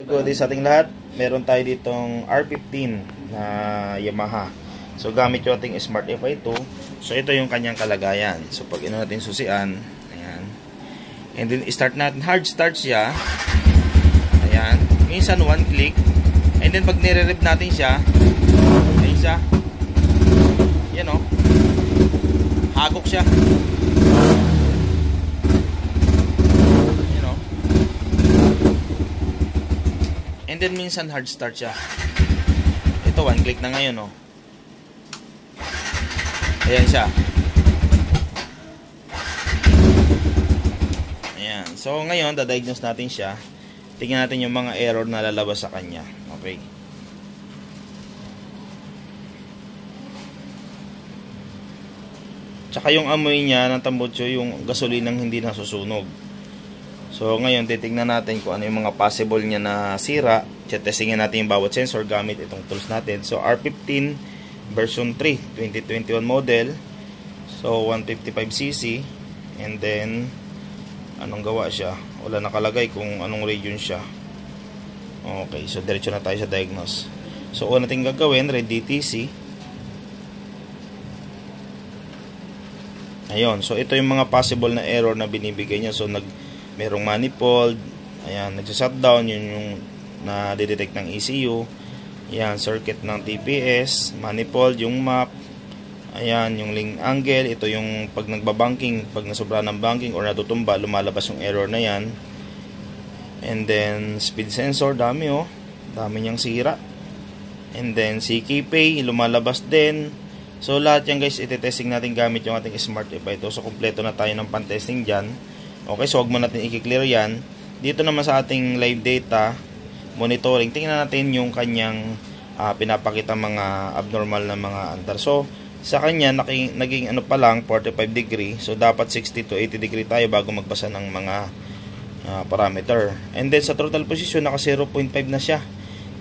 good day sa ating lahat. Meron tayo ditong R15 na Yamaha. So gamit yung ating Smart FI2. So ito yung kanyang kalagayan. So pag ino natin susian, ayan. And then start natin, hard start siya. Ayan. Minsan one click. And then pag nire-rev natin siya, ayun siya. Yan o. Hagok siya. And then minsan hard start siya. Ito one click na ngayon, oh. Ayan siya. Ayan. So ngayon da-diagnose natin siya. Tingnan natin yung mga error na lalabas sa kanya. Okay. Tsaka yung amoy niya ng tambutso, yung gasolinang hindi nasusunog. So ngayon titingnan natin kung ano yung mga possible niya na sira. Testingin natin yung bawat sensor gamit itong tools natin. So R15 version 3 2021 model. So 155cc. And then anong gawa siya? Wala nakalagay kung anong region siya. Okay, so diretso na tayo sa diagnose. So una natin gagawin, read DTC. Ayun, so ito yung mga possible na error na binibigay niya. So merong manifold, ayan, nagsa-shutdown, yun yung na-detect ng ECU, ayan, circuit ng TPS, manifold, yung map, ayan, yung link angle, ito yung pag nagbabanking, pag nasobra ng banking or natutumba, lumalabas yung error na yan. And then speed sensor, dami oh, dami niyang sira. And then CK Pay, lumalabas din. So lahat yan guys, iti-testing natin gamit yung ating Smart FI2. So kompleto na tayo ng pan-testing dyan. Okay, so huwag mo natin i-clear yan. Dito naman sa ating live data monitoring, tingnan natin yung kanyang pinapakita mga abnormal na mga andar. So sa kanya naging ano pa lang 45 degree. So dapat 60 to 80 degree tayo bago magbasa ng mga parameter. And then sa throttle position naka 0.5 na siya.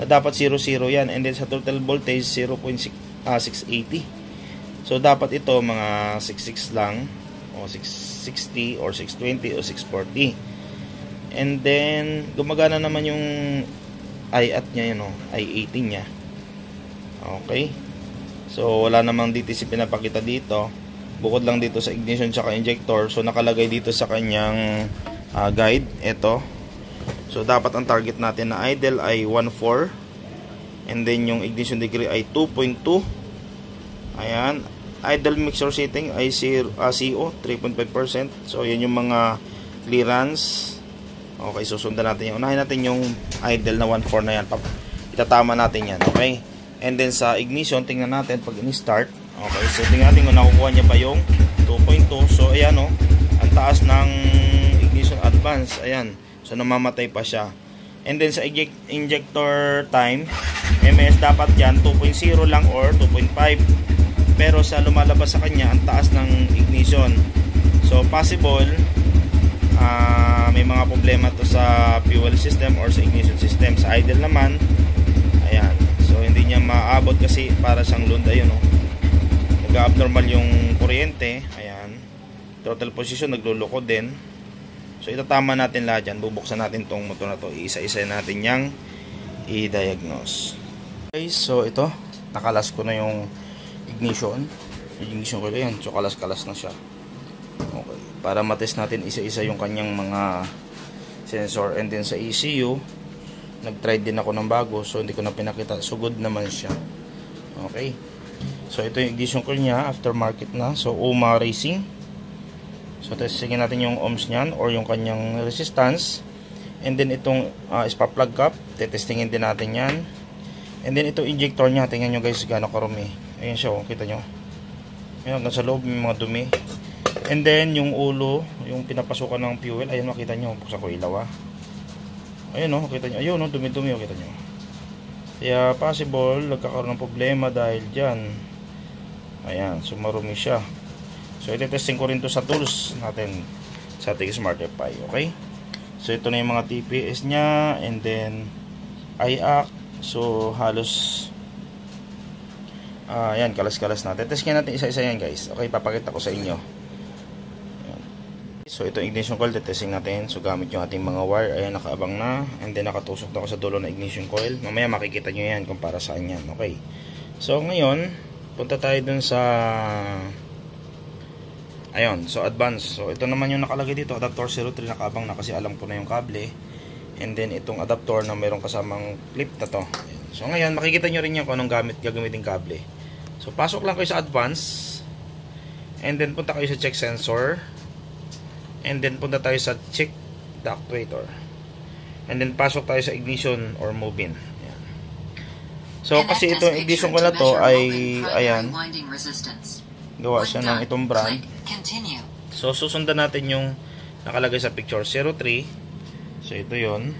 Na dapat 00 yan. And then sa throttle voltage 0.680. So dapat ito mga 66 lang o 660 or 620 o 640. And then gumagana naman yung IAT niya, yun, I18 niya. Okay, so wala namang DTC pinapakita dito, bukod lang dito sa ignition tsaka injector. So nakalagay dito sa kanyang guide ito. So dapat ang target natin na idle ay 1.4, and then yung ignition degree ay 2.2. ayan, idle mixture setting ay CO 3.5%. So yan yung mga clearance. Okay, susundan natin yan. Unahin natin yung idle na 1.4 na yan. Itatama natin yan. Okay, and then sa ignition tingnan natin pag in-start. Okay, so tingnan natin kung nakukuha niya ba yung 2.2. So ayan o, ang taas ng ignition advance. Ayan, so namamatay pa siya. And then sa injector time MS dapat yan 2.0 lang or 2.5. Pero sa lumalabas sa kanya ang taas ng ignition. So possible may mga problema to sa fuel system or sa ignition system. Sa idle naman, ayan, so hindi niya maabot kasi para siyang lunda yun, oh. Nag-abnormal yung kuryente. Ayan, throttle position nagluloko din. So itatama natin lahat yan. Bubuksan natin tong motor na to. Isa-isa natin yang i-diagnose. Okay, so ito nakalas ko na yung ignition ko yan. So kalas-kalas na siya. Okay, para matest natin isa-isa yung kanyang mga sensor. And then sa ECU nag-try din ako ng bago, so hindi ko na pinakita. So good naman siya. Okay, so ito yung ignition ko niya, aftermarket na. So UMA Racing. So testingin natin yung ohms niyan or yung kanyang resistance. And then itong spark plug cap, testingin din natin yan. And then ito injector niya, tingnan nyo guys gaano karumi. Ayan siya, oh, kita nyo. Ayan, hanggang sa loob may mga dumi. And then yung ulo, yung pinapasukan ng fuel, ayun makita nyo, buksan ko ilaw. Ayun o, makita nyo, ayun o, dumi-dumi o, kita nyo. Kaya possible nagkakaroon ng problema dahil dyan. Ayan, so marumi siya. So iti-testing ko rin to sa tools natin sa ating Smart FI. Okay, so ito na yung mga TPS nya. And then IAC. So halos ayan, kalas-kalas natin. Testingin natin isa-isa yan guys. Okay, papakita ko sa inyo. So ito ignition coil, testing natin. So gamit yung ating mga wire, ayan nakaabang na, and then nakatusok na ako sa dulo ng ignition coil. Mamaya makikita nyo yan kung para saan yan. Okay. So ngayon, punta tayo dun sa ayun, so advance. So ito naman yung nakalagay dito, adapter 03, nakaabang na kasi alam ko na yung kable. And then itong adapter na mayroong kasamang clip na to. Ayan. So ngayon, makikita nyo rin yan kung anong gagamitin kable. So pasok lang kayo sa advance, and then punta kayo sa check sensor. And then punta tayo sa check the actuator. And then pasok tayo sa ignition or move-in. Ayan. So kasi itong ignition ko na to ay ayan, gawa siya ng itong brand. So susundan natin yung nakalagay sa picture 03. So ito yon.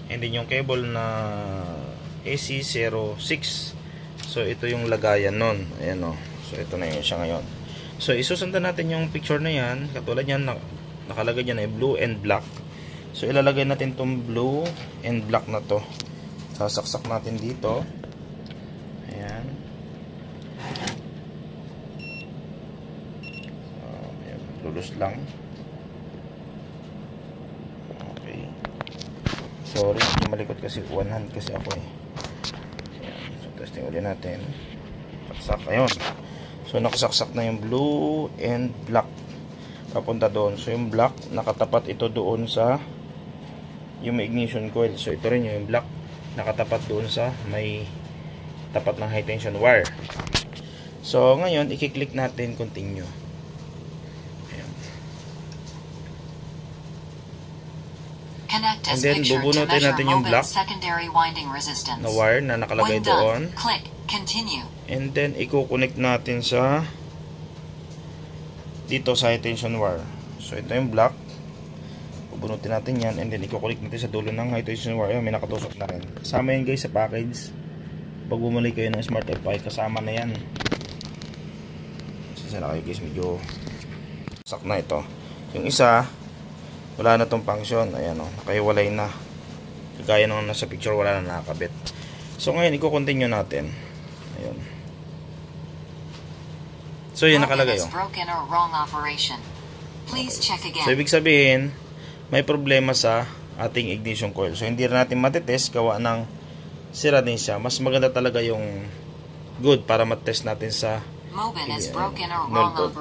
And then yung cable na AC06. So ito yung lagayan nun. Ayan o. So ito na yun siya ngayon. So isusundan natin yung picture na yan. Katulad yan, nakalagay dyan ay blue and black. So ilalagay natin tong blue and black na to. Sasaksak natin dito. Ayan. So, ayan, lulus lang. Okay. Sorry, malikot kasi one hand kasi ako eh. Ayan. So testing ulit natin. Saksak, ayun. So nakasaksak na yung blue and black papunta doon. So yung black nakatapat ito doon sa yung may ignition coil. So ito rin yung black nakatapat doon sa may tapat ng high tension wire. So ngayon i-click natin continue. Ayan. And then bubunutin natin yung black na wire na nakalagay doon. And then i-connect natin sa dito sa high tension wire. So ito yung black. Bubunutin natin yan and then i-connect natin sa dulo ng high tension wire. May nakatusok na rin. Kasama yan guys sa package. Pag bumuli kayo ng Smart FI, kasama na yan. Sasa na kayo guys, medyo sak na ito. Yung isa wala na tong function. Ayan o, nakahiwalay na. Kagaya nung nasa picture, wala na nakakabit. So ngayon i-continue natin. Ayun. So yun nakalagay oh. So ibig sabihin may problema sa ating ignition coil. So hindi rin natin matitest gawa ng sira din siya. Mas maganda talaga yung good para matest natin sa null code.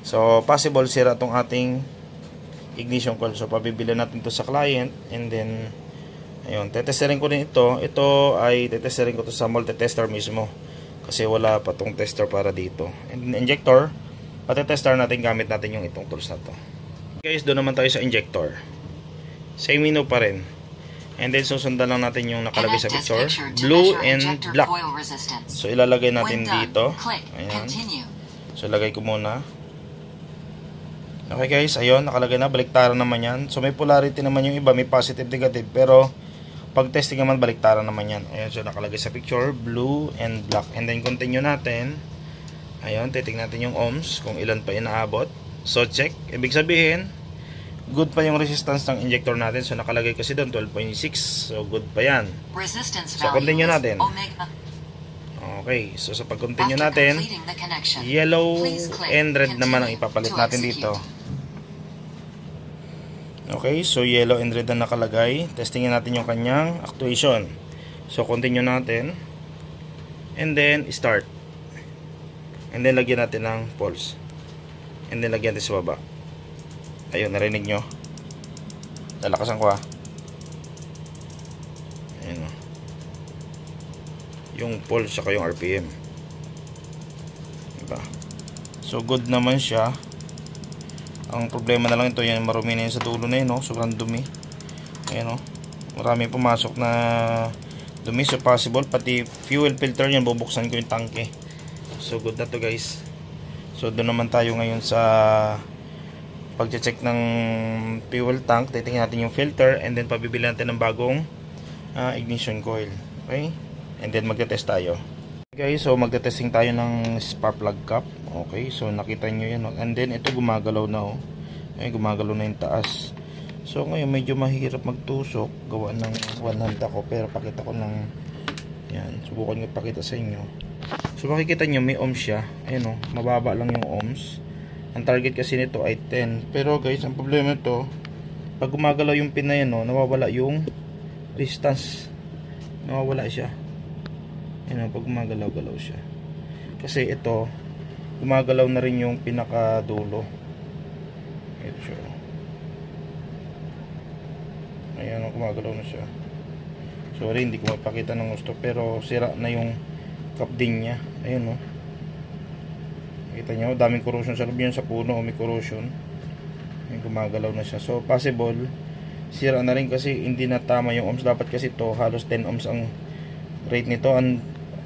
So possible sira tong ating ignition coil. So pabibili natin to sa client and then ayun, tetesterin ko din ito. Ito ay tetesterin ko to sa multi-tester mismo. Kasi wala pa tong tester para dito. And injector, pati-tester natin gamit natin yung itong tools na to. Guys, doon naman tayo sa injector. Same menu pa rin. And then susundan lang natin yung nakalagay sa picture, blue and black. So ilalagay natin dito. Ayan. So ilagay ko muna. Okay guys, ayun, nakalagay na, baliktaran naman yan. So may polarity naman yung iba, may positive, negative, pero pag testing naman, baliktaran naman yan. Ayan, so nakalagay sa picture, blue and black. And then continue natin. Ayun, titignan natin yung ohms, kung ilan pa inaabot. So check, ibig sabihin, good pa yung resistance ng injector natin. So nakalagay kasi doon, 12.6. So good pa yan. So continue natin. Okay, so sa pag-continue natin, yellow and red naman ang ipapalit natin dito. Okay, so yellow and red na nakalagay. Testingin natin yung kanyang actuation. So continue natin. And then start. And then lagyan natin ng pulse. And then lagyan natin sa baba. Ayun, narinig nyo. Lalakasan ko ha. Ayun o. Yung pulse saka yung RPM. Diba? So good naman siya. Ang problema na lang ito, yan marumi na yun sa dulo na yun, no? Sobrang dumi. Ayan, no? Maraming pumasok na dumi. So possible, pati fuel filter yan, bubuksan ko yung tangke. So good na to guys. So doon naman tayo ngayon sa pag-check ng fuel tank. Titingnan natin yung filter and then pabibili natin ng bagong ignition coil. Okay? And then magte-test tayo. Okay, so magte-testing tayo ng spark plug cap. Okay, so nakita nyo yan. And then ito gumagalaw na oh. Ay, gumagalaw na yung taas. So ngayon medyo mahirap magtusok. Gawa ng one hand ako. Pero pakita ko ng yan. Subukan ko pakita sa inyo. So makikita nyo may ohms siya. Ayun oh, mababa lang yung ohms. Ang target kasi nito ay 10. Pero guys, ang problema nito, pag gumagalaw yung pin na yan, no, nawawala yung resistance. Nawawala siya. Yan, pag gumagalaw-galaw siya. Kasi ito, gumagalaw na rin yung pinakadulo. Ito siya. Ayan, gumagalaw na siya. Sorry, hindi ko mapakita ng gusto, pero sira na yung cap din niya. Ayun, no. Kita nyo, daming corrosion sa loob, yun sa puno o may corrosion. Ayan, gumagalaw na siya. So possible sira na rin kasi hindi na tama yung ohms. Dapat kasi to halos 10 ohms ang rate nito. Ang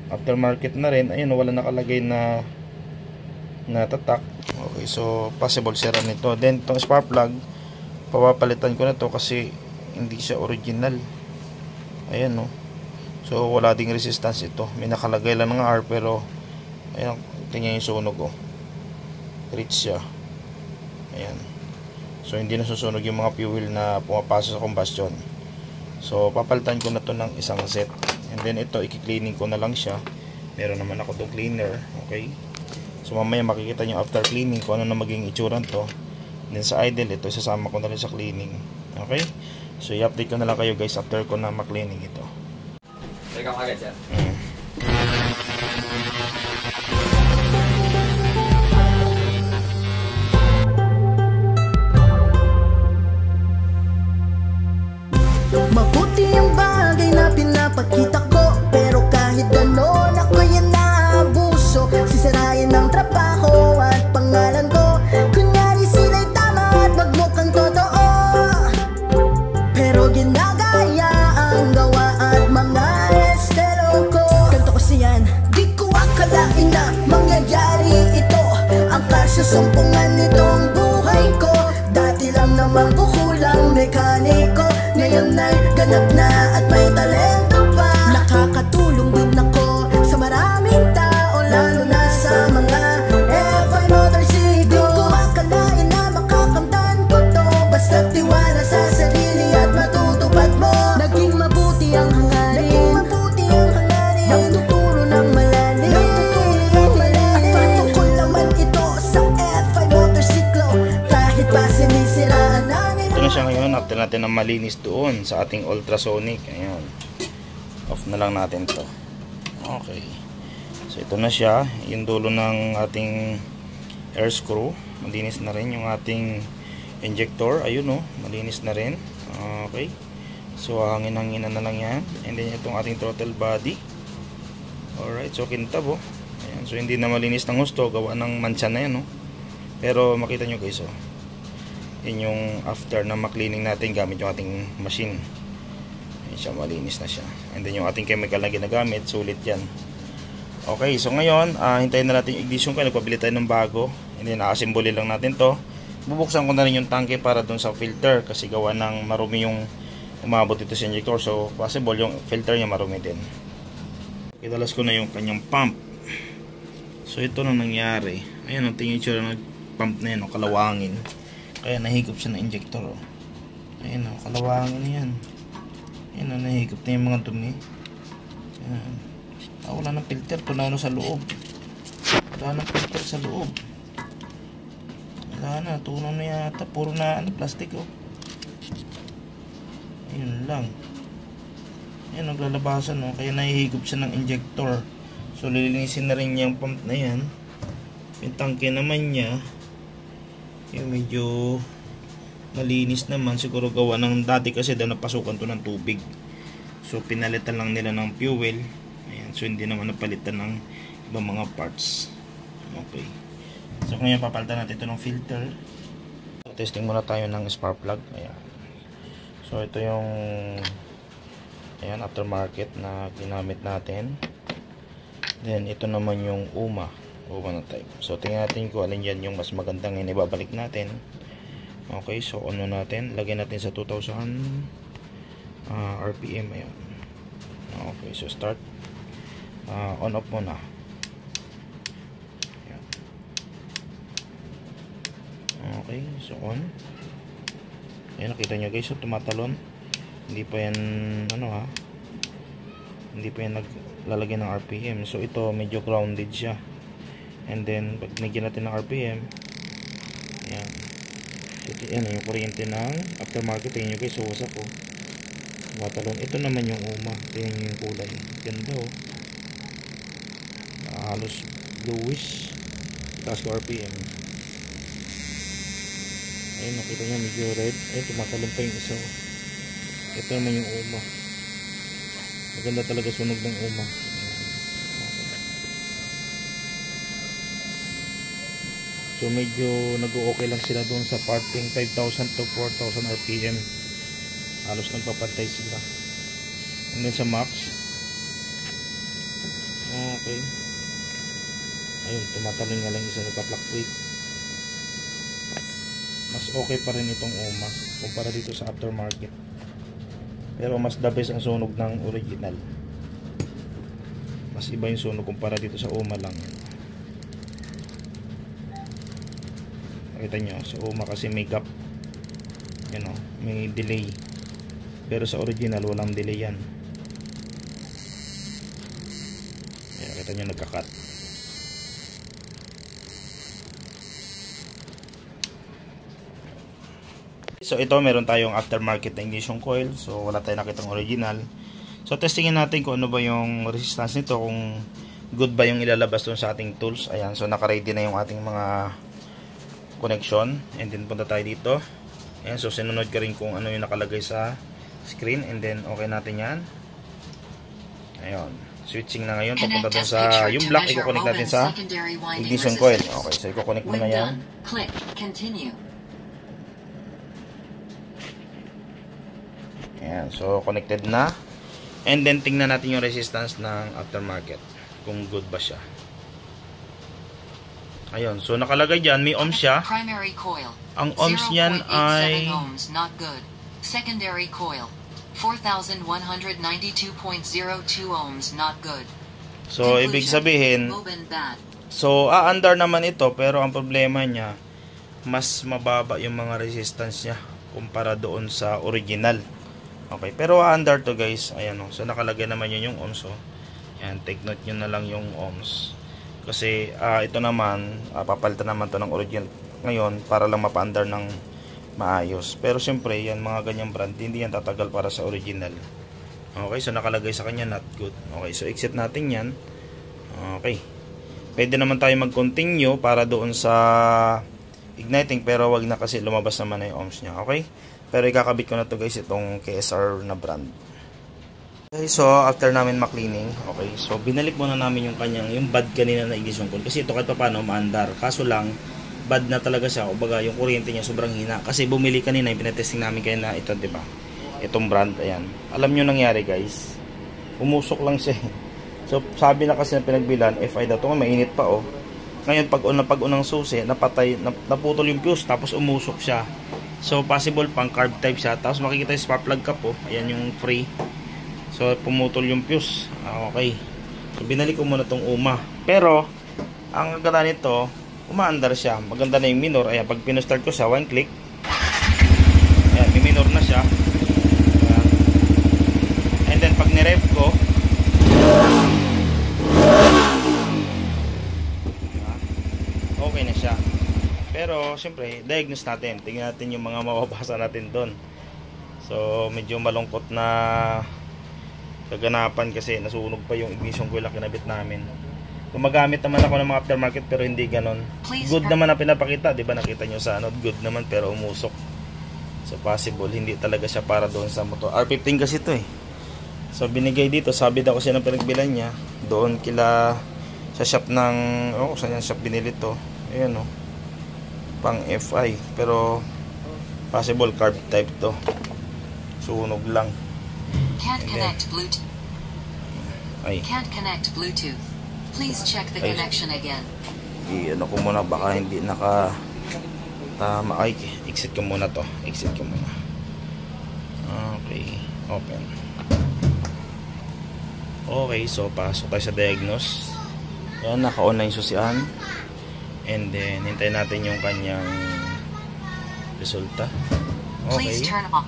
aftermarket na rin, ayun, wala nakalagay na tatak. Okay, so possible sira nito. Then itong spark plug, papapalitan ko na to kasi hindi siya original. Ayan, no. So wala ding resistance ito. May nakalagay lang ng R, pero ayan, tingnan yung sunog, oh. Reach siya. Ayan. So hindi na susunog yung mga fuel na pumapasok sa combustion. So papalitan ko na to ng isang set. And then ito, i-cleaning ko na lang siya. Meron naman ako itong cleaner. Okay. So mamaya makikita nyo after cleaning ko ano na maging itsura to. Then sa idle, ito isasama ko na rin sa cleaning. Okay. So i-update ko na lang kayo guys after ko na ma-cleaning ito. Teka kagad sir. Mabuti ang bagay na pinapakita ko, pero kahit gano'n ako'y naabuso. Sisirain ang trabaho at pangalan ko, kunyari sila'y tama at magmukhang totoo. Pero ginagaya ang gawa at mga estero ko. Ganto kasi yan, di ko akalain na mangyayari ito. Ang kasusumpungan nitong buhay ko. Dati lang naman kukulang mekaniko, ngayon ay ganap na at may talento pa. Nakakatulong din ako sa maraming tao, lalo na sa mga FI motorcycle. Di ko akalain na makakamtan ko to, basta tiwala sa sarili at matutupad mo. Naging mabuti ang hangarin, nagtuturo ng malalim. At patungkol naman ito sa FI motorsiklo, kahit pa sinisiraan namin. Ito na siya ngayon, after natin na malinis doon sa ating ultrasonic. Ayun, off na lang natin to. Okay, so ito na siya, yung dulo ng ating air screw. Malinis na rin yung ating injector. Ayun, oh, malinis na rin. Okay, so hangin-hanginan na lang yan. And then itong ating throttle body. Alright, so kintab, oh. Ayan, so hindi na malinis ng gusto, gawa ng mancha na yan, oh. Pero makita nyo guys, oh, yun yung after na ma-cleaning natin gamit yung ating machine. Ayan siya, malinis na siya. And then yung ating chemical na ginagamit, sulit yan. Okay, so ngayon hintayin na natin yung ignition coil. Nagpabili tayo ng bago. And then assemble lang natin to. Bubuksan ko na rin yung tanke para dun sa filter, kasi gawa ng marumi yung umabot dito sa injector. So possible yung filter niya marumi din. Idalas ko na yung kanyang pump. So ito na nangyari. Ayan, tingin yung tsura ng pump na yan, kalawangin. Kaya nahigop siya ng injector, oh. Ayan, oh, kalawangin na yan. Ayan, oh, nahigop na yung mga dumi. Ayan. Wala ng filter, tunaw na sa loob. Wala ng filter sa loob. Wala na, tunaw na yata. Puro na plastic, oh. Ayun lang. Ayan, naglalabasan, oh. Kaya nahihigop siya ng injector. So lilinisin na rin niya yung pump na yan. Yung tangke naman niya, yung medyo malinis naman, siguro gawa ng dati kasi daw napasukan to ng tubig. So pinalitan lang nila ng fuel. Ayan, so hindi naman napalitan ng ibang mga parts. Okay, so ngayon papalitan natin ito ng filter. So, testing muna tayo ng spark plug. Ayan, so ito yung ayan, aftermarket na ginamit natin. Then ito naman yung UMA na type. So tingnan natin kung alin yan yung mas magandang yung ibabalik natin. Okay, so on natin, lagyan natin sa 2000 RPM. Ayan. Okay, so start, on off muna. Ayan. Okay, so on. Ayan, nakita nyo guys, so tumatalon. Hindi pa yan hindi pa yan naglalagyan ng RPM. So ito medyo grounded siya. And then pag nagyan natin ng RPM, Ayan. So, yan yung kuryente ng aftermarket. Tingnan nyo guys, so wasak oh. Watalon. Ito naman yung UMA. Tingnan nyo yung kulay. Ganda oh. Halos bluish. Taas ko RPM. Ayun, nakita nyo medyo red. Ayun, tumatalon pa yung isa oh. Ito naman yung UMA. Maganda talaga sunog ng UMA. So medyo nag-o-okay lang sila doon sa parting 5,000 to 4,000 RPM. Halos nagpapantay sila. And then sa max, okay, ayun, tumatalon nga lang isa, nagpa-fluctuate. Mas okay pa rin itong UMA kumpara dito sa aftermarket, pero mas the best ang sunog ng original. Mas iba yung sunog kumpara dito sa UMA lang. Nakita nyo, sa UMA kasi may gap, you know, may delay, pero sa original walang delay yan. Ayan, nakita nyo, nagka-cut. So ito, meron tayong aftermarket na ignition coil. So wala tayong nakitang original. So testingin natin kung ano ba yung resistance nito, kung good ba yung ilalabas dun sa ating tools. Ayan, so naka-ready na yung ating mga connection. And then punta tayo dito. Ayan, so sinunod ka rin kung ano yung nakalagay sa screen. And then okay natin yan. Ayun, switching na ngayon. Papunta dun sa yung black, i-connect natin sa ignition coil. Okay, so i-connect mo na yan. Click continue. Ayan, so connected na. And then tingnan natin yung resistance ng aftermarket, kung good ba siya. Ayun, so nakalagay dyan, may ohms siya. Primary coil. Ang ohms niyan ay ohms, not good. Secondary coil 4192.02 ohms, not good. So ibig sabihin, so aandar naman ito, pero ang problema niya, mas mababa yung mga resistance niya kumpara doon sa original. Okay, pero aandar to guys. Ayan oh. So nakalagay naman yun yung ohms oh. Ayan, take note nyo na lang yung ohms. Kasi ito naman, papalitan naman to ng original ngayon para lang mapa-under ng maayos. Pero siyempre, yan mga ganyang brand, hindi yan tatagal para sa original. Okay, so nakalagay sa kanya not good. Okay, so exit natin yan. Okay. Pwede naman tayo mag-continue para doon sa igniting, pero wag na kasi lumabas naman na yung ohms niya. Okay? Pero ikakabit ko na to guys, itong KSR na brand. Okay, so after namin maklining, okay, so binalik muna namin yung kanyang, yung bad kanina na ignition coil. Kasi ito kahit pa paano maandar. Kaso lang, bad na talaga siya. O baga, yung kuryente niya sobrang hina. Kasi bumili kanina, yung pinatesting namin kayo na ito, diba? Itong brand, ayan. Alam nyo nangyari guys, umusok lang siya. So sabi na kasi na pinagbilan, FI daw ito, mainit pa oh. Ngayon pag unang susi, naputol yung fuse, tapos umusok siya. So possible pang carb type siya. Tapos makikita yung spark plug cap po. Ayan yung free. So pumutol yung fuse. Okay. So binalik ko muna tong UMA. Pero ang ganda nito, umaandar siya. Maganda na yung minor. Ayan, pag pinustart ko siya, one click. Ayan, may minor na siya. Ayan. And then pag ni-rev ko, okay na siya. Pero syempre, diagnose natin. Tingnan natin yung mga mababasa natin doon. So medyo malungkot na kaganapan kasi nasunog pa yung ignition coil na kinabit namin. Gumagamit naman ako ng mga aftermarket pero hindi ganon. Good naman ang pinapakita, di ba? Nakita nyo sa ano, good naman pero umusok. So possible, hindi talaga siya para doon sa motor. R15 kasi ito eh. So binigay dito, sabi daw kasi ng pinagbilan niya, doon kila sa shop ng, saan yung shop binili to. Ayan oh, pang FI, pero possible carb type to. Sunog lang. Can't connect Bluetooth. Ay. Can't connect Bluetooth. Please check the connection again. Ano ko muna, baka hindi naka tama. Ay, exit ko muna to. Exit ko muna. Okay, open. Okay, so pasok tayo sa diagnose. Ayan, naka-on na yung susian. And then, hintayin natin yung kanyang resulta. Okay. Please turn off.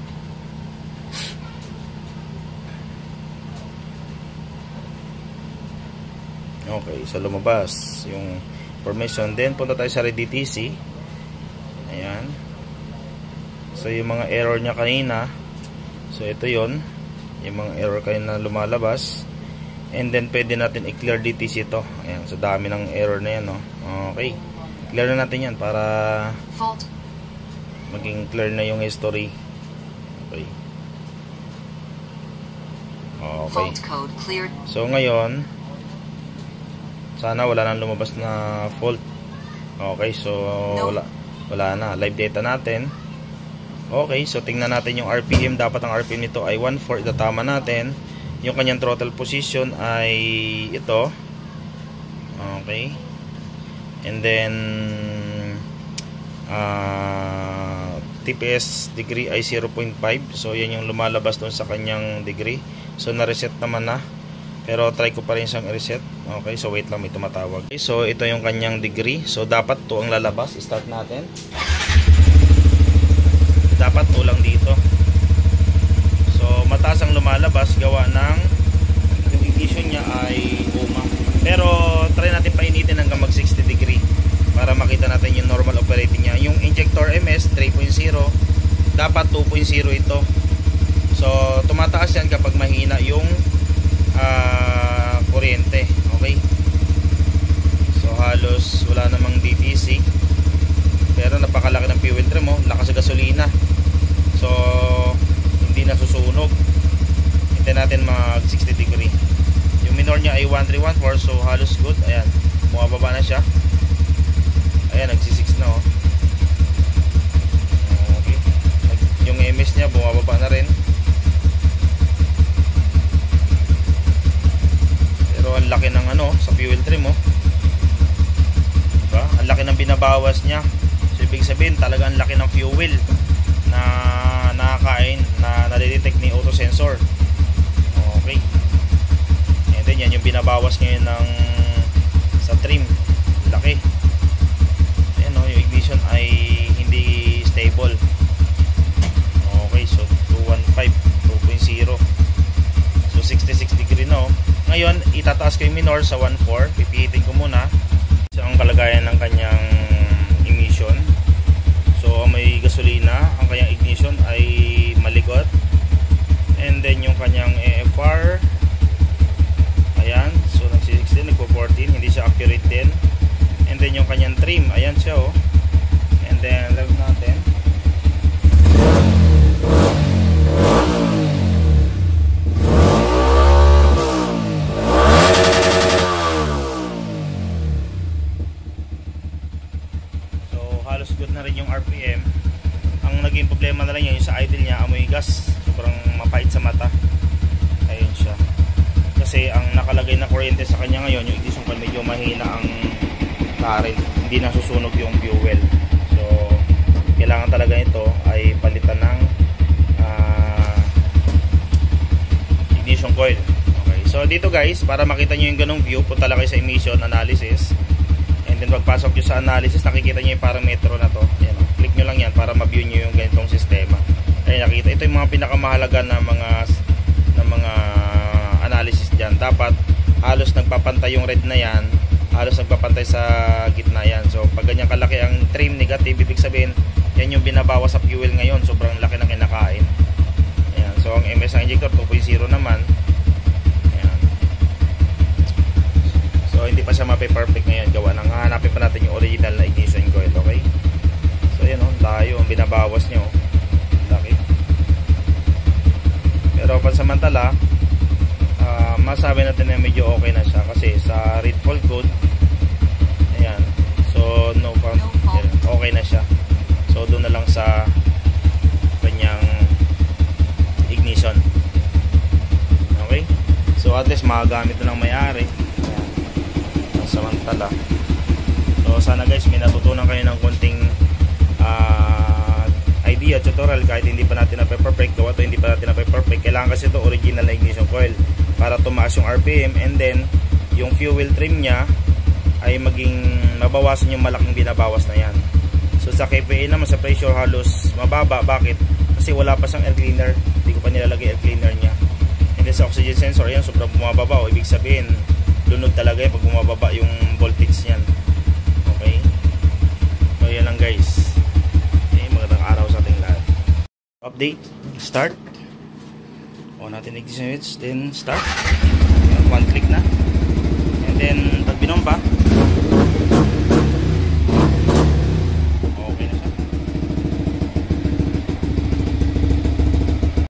Okay, so lumabas yung information. Then, punta tayo sa DTC. Ayan. So yung mga error niya kanina, so ito yon, yung mga error kanina na lumalabas. And then pwede natin i-clear DTC ito. Ayan, so dami ng error na yan, no? Okay, clear na natin yan para Fault. maging clear na yung history. Okay. Okay. Fault code cleared. So ngayon, sana wala nang lumabas na fault. Okay, so wala na. Live data natin. Okay, so tingnan natin yung RPM. Dapat ang RPM nito ay 1.4. Itatama natin. Yung kanyang throttle position ay ito. Okay. And then TPS degree ay 0.5. So yan yung lumalabas doon sa kanyang degree. So na-reset naman na. Pero try ko pa rin siyang i-reset. Okay, so wait lang, may tumatawag. Okay, so ito yung kanyang degree. So dapat to ang lalabas. Start natin. Dapat to lang dito. So mataas ang lumalabas gawa ng yung ignition niya ay uma. Pero try natin painitin hanggang mag 60 degree para makita natin yung normal operating niya. Yung injector MS 3.0 dapat 2.0 ito. So tumataas yan kapag mahina yung kuryente. Okay, so halos wala namang DTC pero napakalaki ng fuel trim mo, lakas sa gasolina. So hindi na susunog. Hintayin natin mag 60 degree. Yung minor niya ay 1314, so halos good. Ayan, bumababa na siya. Ayan, nagsi-6 na, oh. Okay, yung MS niya bumababa na rin. Pero ang laki ng sa fuel trim, oh. Diba? Ang laki ng binabawas niya. So ibig sabihin talaga ang laki ng fuel na nakakain, na nadidetect ni auto sensor. Okay. And then yan yung binabawas ngayon ng sa trim. Laki. Ayan, yung ignition ay hindi stable. Okay, so 215, 2.0. So 66 degree na, oh. Ngayon, itataas ko yung minor sa 1.4. Pipihitin ko muna. So, ang kalagayan ng kanyang emission. So, may gasolina. Ang kanyang ignition ay maligot. And then, yung kanyang AFR. Ayan. So, nagsi-16, nagpo-14. Hindi siya accurate din. And then, yung kanyang trim. Ayan siya, oh. And then, love natin. Halos good na rin yung RPM. Ang naging problema na lang niya yung sa idle niya, amoy gas, sobrang mapait sa mata. Ayun siya. Kasi ang nakalagay na kuryente sa kanya ngayon, yung ignition coil, medyo mahina ang current, hindi nasusunog yung fuel. So kailangan talaga ito ay palitan ng ignition coil. Okay, so dito guys, para makita nyo yung ganong view, punta lang kayo sa emission analysis. Then pagpasok nyo sa analysis, nakikita nyo yung parametro na to. Ayan, click nyo lang yan para ma-view nyo yung ganitong sistema. Ayan, nakita. Ito yung mga pinakamahalaga na mga analysis dyan. Dapat halos nagpapantay yung red na yan, halos nagpapantay sa gitna yan. So pag ganyan kalaki ang trim negative, ibig sabihin yan yung binabawas sa fuel ngayon. Sobrang laki ng kinakain. Ayan, so ang MS ng injector 2.0 naman. So hindi pa siya mape-perfect ngayon, gawa nang hahanapin pa natin yung original na ignition coil. Okay, so yan, layo ang binabawas nyo, laki. Pero pansamantala masabi natin na medyo okay na siya kasi sa read fault code, ayan, so no fault, okay na siya. So doon na lang sa kanyang ignition. Okay, so at least magagamit na ng may-ari samantala. So sana guys, may natutunan kayo ng konting idea, tutorial, kahit hindi pa natin na-perfect. Gawa to, hindi pa natin na-perfect. Kailangan kasi ito original na ignition coil para tumaas yung RPM, and then yung fuel trim nya ay maging mabawasan yung malaking binabawas na yan. So sa KPA naman, sa pressure halos mababa. Bakit? Kasi wala pa siyang air cleaner, hindi ko pa nilalagay air cleaner nya. And then sa oxygen sensor, yan sobrang bumababa. Ibig sabihin lunod talaga yung pag bumababa yung voltage niyan. Okay, so yan lang guys. update. Start. On natin ignition switch, then start. Ayan, one click